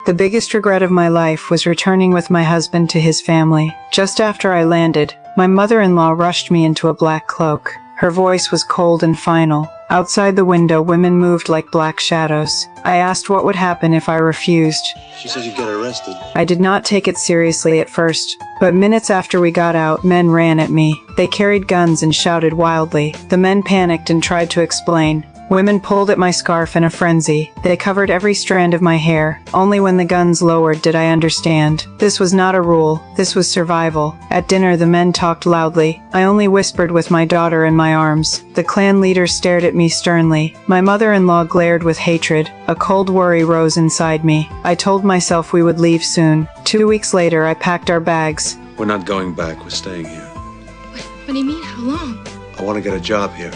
The biggest regret of my life was returning with my husband to his family. Just after I landed, my mother-in-law rushed me into a black cloak. Her voice was cold and final. Outside the window, women moved like black shadows. I asked what would happen if I refused. She said you'd get arrested. I did not take it seriously at first, but minutes after we got out, men ran at me. They carried guns and shouted wildly. The men panicked and tried to explain. Women pulled at my scarf in a frenzy. They covered every strand of my hair. Only when the guns lowered did I understand. This was not a rule. This was survival. At dinner, the men talked loudly. I only whispered with my daughter in my arms. The clan leader stared at me sternly. My mother-in-law glared with hatred. A cold worry rose inside me. I told myself we would leave soon. 2 weeks later, I packed our bags. We're not going back. We're staying here. What do you mean? How long? I want to get a job here,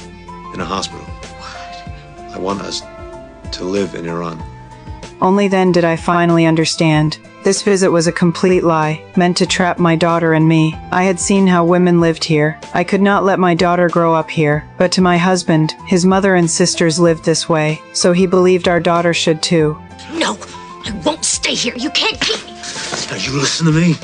in a hospital. I want us to live in Iran. Only then did I finally understand. This visit was a complete lie, meant to trap my daughter and me. I had seen how women lived here. I could not let my daughter grow up here. But to my husband, his mother and sisters lived this way, so he believed our daughter should too. No, I won't stay here. You can't keep me. Now you listen to me.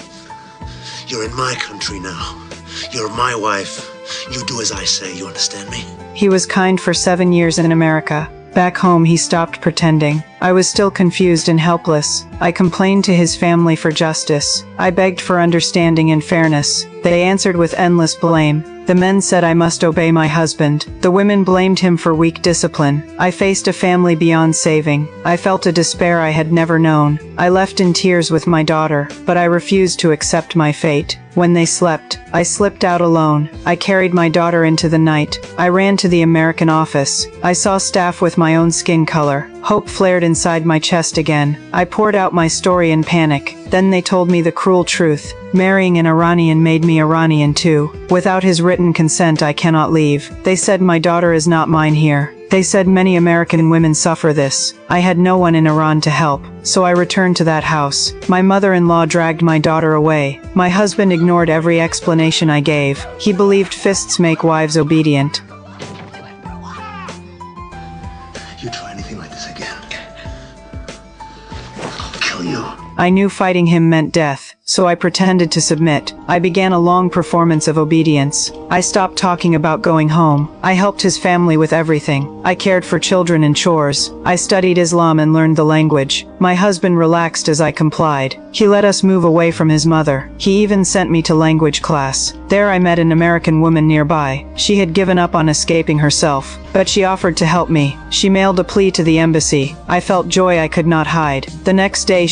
You're in my country now. You're my wife. You do as I say, you understand me? He was kind for 7 years in America. Back home, he stopped pretending. I was still confused and helpless. I complained to his family for justice. I begged for understanding and fairness. They answered with endless blame. The men said I must obey my husband. The women blamed him for weak discipline. I faced a family beyond saving. I felt a despair I had never known. I left in tears with my daughter, but I refused to accept my fate. When they slept, I slipped out alone. I carried my daughter into the night. I ran to the American office. I saw staff with my own skin color. Hope flared inside my chest again. I poured out my story in panic. Then they told me the cruel truth. Marrying an Iranian made me Iranian too. Without his written consent, I cannot leave. They said my daughter is not mine here. They said many American women suffer this. I had no one in Iran to help, so I returned to that house. My mother-in-law dragged my daughter away. My husband ignored every explanation I gave. He believed fists make wives obedient. You try anything like this again, I'll kill you. I knew fighting him meant death, so I pretended to submit. I began a long performance of obedience. I stopped talking about going home. I helped his family with everything. I cared for children and chores. I studied Islam and learned the language. My husband relaxed as I complied. He let us move away from his mother. He even sent me to language class. There I met an American woman nearby. She had given up on escaping herself, but she offered to help me. She mailed a plea to the embassy. I felt joy I could not hide. The next day she